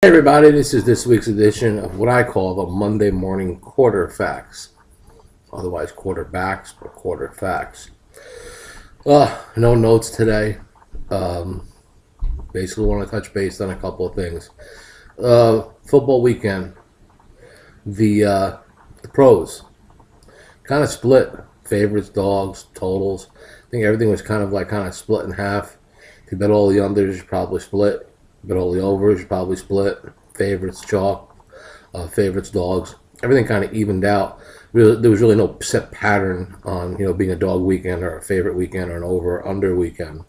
Hey everybody, this is this week's edition of what I call the Monday Morning Quarter Facts, otherwise quarterbacks or quarter facts. No notes today. Um, Basically want to touch base on a couple of things. Football weekend, the pros kind of split. Favorites, dogs, totals. I think everything was kind of split in half. If you bet all the unders, you probably split. Bet all the overs, you probably split. Favorites, chalk. Favorites, dogs. Everything kind of evened out. Really, there was really no set pattern on being a dog weekend or a favorite weekend or an over under weekend.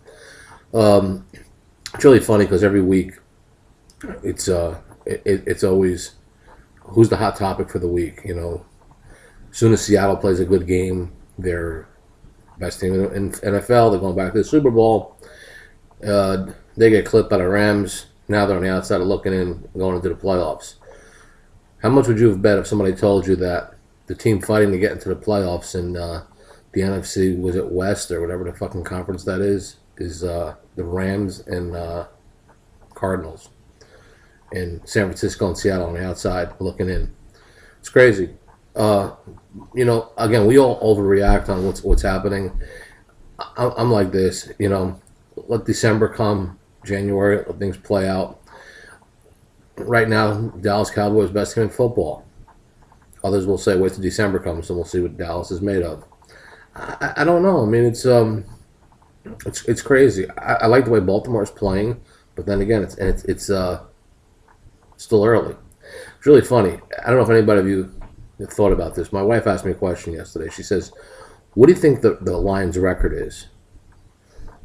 Um, it's really funny because every week it's always who's the hot topic for the week. As soon as Seattle plays a good game, they're best team in NFL. They're going back to the Super Bowl. They get clipped by the Rams. Now they're on the outside of looking in, going into the playoffs. How much would you have bet if somebody told you that the team fighting to get into the playoffs in the NFC, was it West or whatever the fucking conference that is the Rams and Cardinals, and San Francisco and Seattle on the outside looking in? It's crazy. Again, we all overreact on what's happening. I'm like this. Let December come, January, let things play out. Right now, Dallas Cowboys best team in football. Others will say wait till December comes and we'll see what Dallas is made of. I don't know. I mean, it's crazy. I like the way Baltimore is playing, but then again, it's still early. It's really funny. I don't know if anybody of you thought about this. My wife asked me a question yesterday. She says, "What do you think the Lions' record is?"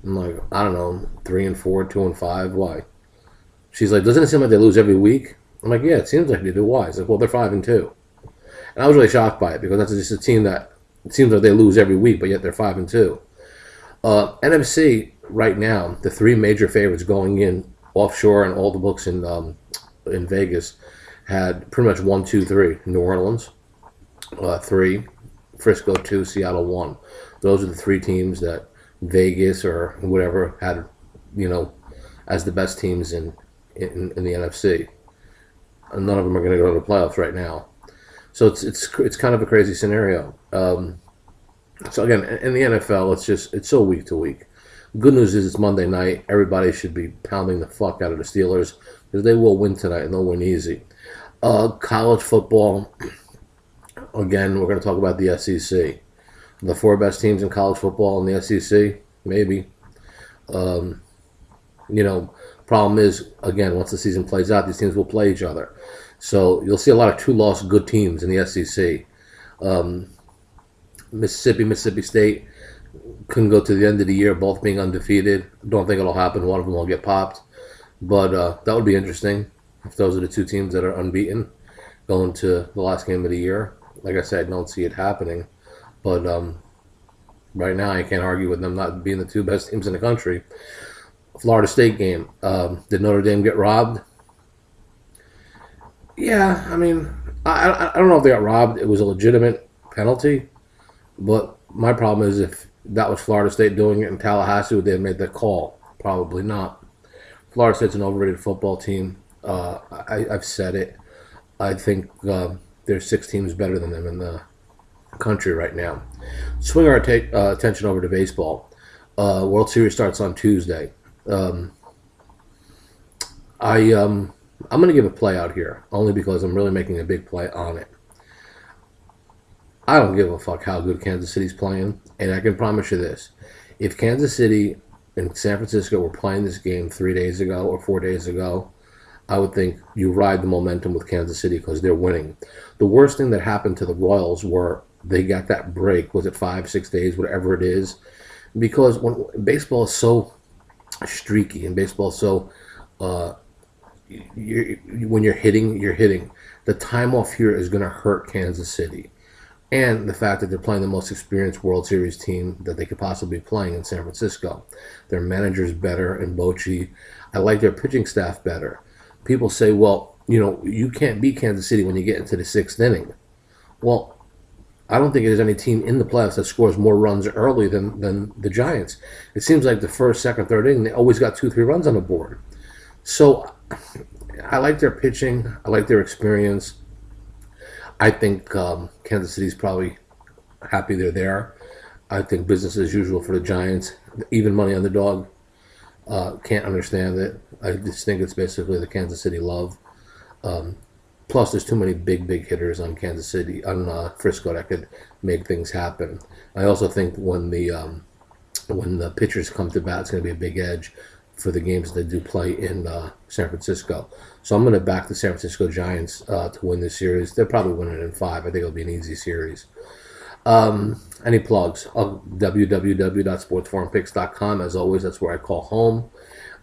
I'm like, I don't know, 3-4, 2-5. Why? She's like, doesn't it seem like they lose every week? I'm like, yeah, it seems like they do. Why? She's like, well, they're 5-2. And I was really shocked by it because that's just a team that it seems like they lose every week, but yet they're 5-2. NFC right now, the three major favorites going in offshore and all the books in Vegas had pretty much 1, 2, 3. New Orleans, 3, Frisco 2, Seattle 1. Those are the three teams that Vegas or whatever had, as the best teams in the NFC. And none of them are going to go to the playoffs right now. So it's kind of a crazy scenario. So again, in the NFL, it's so week to week. Good news is it's Monday night. Everybody should be pounding the fuck out of the Steelers because they will win tonight and they'll win easy. College football. Again, we're going to talk about the SEC. The four best teams in college football in the SEC, maybe. Problem is, again, once the season plays out, these teams will play each other. So you'll see a lot of two-loss good teams in the SEC. Mississippi State couldn't go to the end of the year, both being undefeated. Don't think it'll happen. One of them will get popped. But that would be interesting if those are the two teams that are unbeaten going to the last game of the year. Like I said, I don't see it happening. But right now, I can't argue with them not being the two best teams in the country. Florida State game. Did Notre Dame get robbed? Yeah, I mean, I don't know if they got robbed. It was a legitimate penalty. But my problem is if that was Florida State doing it in Tallahassee, would they have made that call? Probably not. Florida State's an overrated football team. I've said it. I think there's 6 teams better than them in the country right now. Swing our attention over to baseball. World Series starts on Tuesday. I'm going to give a play out here only because I'm really making a big play on it. I don't give a fuck how good Kansas City's playing, and I can promise you this: if Kansas City and San Francisco were playing this game 3 days ago or 4 days ago, I would think you ride the momentum with Kansas City because they're winning. The worst thing that happened to the Royals were they got that break. Was it 5-6 days, whatever it is? Because when baseball is so streaky and baseball is so when you're hitting, you're hitting. The time off here is going to hurt Kansas City. And the fact that they're playing the most experienced World Series team that they could possibly be playing in San Francisco. Their manager's better in Bochy. I like their pitching staff better. People say, well, you can't beat Kansas City when you get into the 6th inning. Well, I don't think there's any team in the playoffs that scores more runs early than the Giants. It seems like the first, second, third inning, they always got 2-3 runs on the board. So I like their pitching. I like their experience. I think Kansas City's probably happy they're there. I think business as usual for the Giants. Even money underdog. Can't understand it. I just think it's basically the Kansas City love. Plus, there's too many big hitters on Kansas City, on Frisco that could make things happen. I also think when the pitchers come to bat, it's going to be a big edge for the games they do play in San Francisco. So I'm going to back the San Francisco Giants to win this series. They'll probably win it in 5. I think it'll be an easy series. Any plugs? www.sportsforumpicks.com. As always, that's where I call home.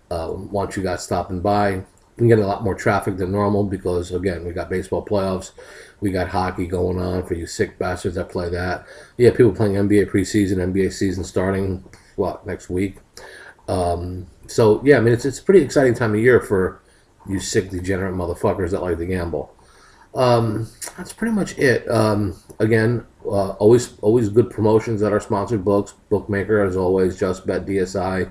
Want you guys stopping by. We can get a lot more traffic than normal because, again, we got baseball playoffs. We got hockey going on for you sick bastards that play that. Yeah, people playing NBA preseason, NBA season starting, next week. So, yeah, I mean, it's a pretty exciting time of year for you sick, degenerate motherfuckers that like to gamble. That's pretty much it. Again, always good promotions at our sponsored books. Bookmaker, as always, Just Bet, DSI.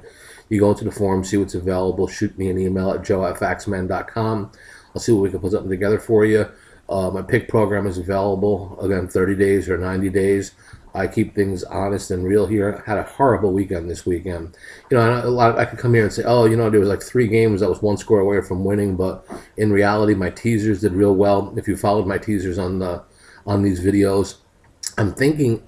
You go into the forum, see what's available. Shoot me an email at joe@faxman.com. I'll see what we can put something together for you. My pick program is available. Again, 30 days or 90 days. I keep things honest and real here. I had a horrible weekend this weekend. I could come here and say, there was like 3 games that was 1 score away from winning, but in reality, my teasers did real well. If you followed my teasers on these videos, I'm thinking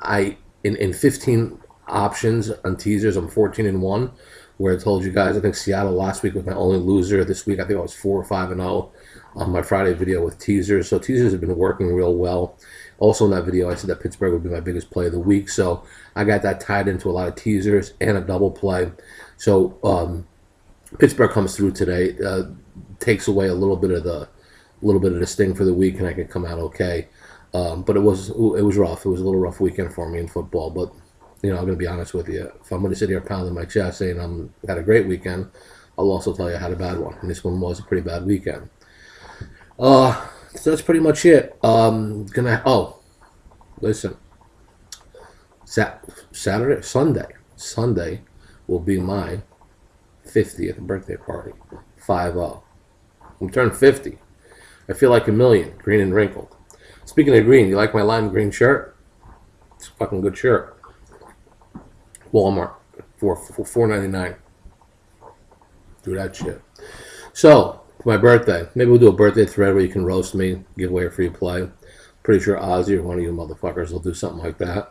in 15 options on teasers, I'm 14-1. Where I told you guys, I think Seattle last week was my only loser. This week, I think I was 4 or 5-0 on my Friday video with teasers. So teasers have been working real well. Also in that video, I said that Pittsburgh would be my biggest play of the week. So I got that tied into a lot of teasers and a double play. So Pittsburgh comes through today, takes away a little bit of the sting for the week, and I can come out okay. But it was rough. It was a little rough weekend for me in football, but. I'm going to be honest with you. If I'm going to sit here pounding my chest saying I had a great weekend, I'll also tell you I had a bad one. And this one was a pretty bad weekend. So that's pretty much it. Listen. Sunday will be my 50th birthday party. 50. I'm turning 50. I feel like a million, green and wrinkled. Speaking of green, you like my lime green shirt? It's a fucking good shirt. Walmart for $4.99. Do that shit. So, for my birthday, maybe we'll do a birthday thread where you can roast me, give away a free play. Pretty sure Ozzy or one of you motherfuckers will do something like that.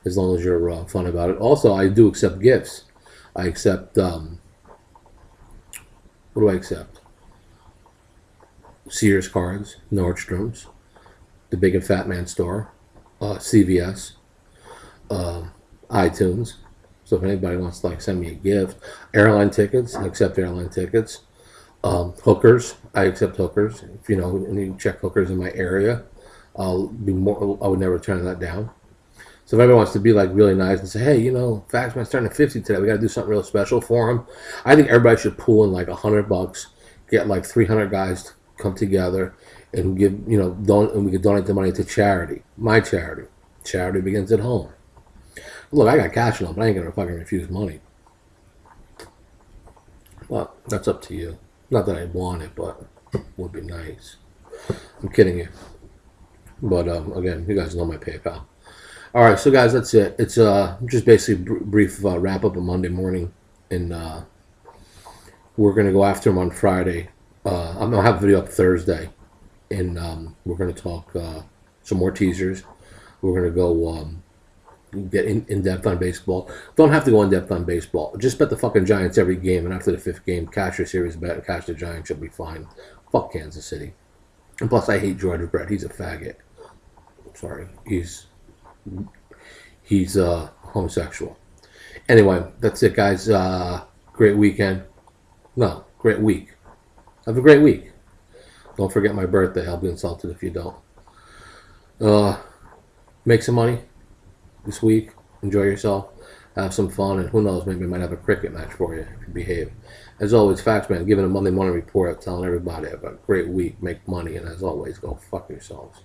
As long as you're fun about it. Also, I do accept gifts. I accept, what do I accept? Sears cards, Nordstrom's, the Big and Fat Man store, CVS, iTunes. So if anybody wants to send me a gift, airline tickets, I accept airline tickets. Hookers, I accept hookers. If you check hookers in my area, I would never turn that down. So if anybody wants to be really nice and say, hey, Faxman's turning 50 today, we got to do something real special for him. I think everybody should pool in $100, get 300 guys to come together and give, and we could donate the money to charity, my charity. Charity begins at home. Look, I got cash enough, but I ain't gonna fucking refuse money. Well, that's up to you. Not that I want it, but it would be nice. I'm kidding you. But again, you guys know my PayPal. All right, so guys, that's it. It's just basically a brief wrap up of Monday morning, and we're gonna go after him on Friday. I'm gonna have a video up Thursday, and we're gonna talk some more teasers. We're gonna go. Get in depth on baseball. Don't have to go in depth on baseball. Just bet the fucking Giants every game, and after the 5th game, cash your series bet and cash the Giants. You'll be fine. Fuck Kansas City. And plus, I hate George Brett. He's a faggot. Sorry, he's homosexual. Anyway, that's it, guys. Great weekend. No, great week. Have a great week. Don't forget my birthday. I'll be insulted if you don't. Make some money this week. Enjoy yourself. Have some fun. And who knows, maybe I might have a cricket match for you if you behave. As always, Faxman, giving a Monday morning report, telling everybody have a great week, make money, and as always, go fuck yourselves.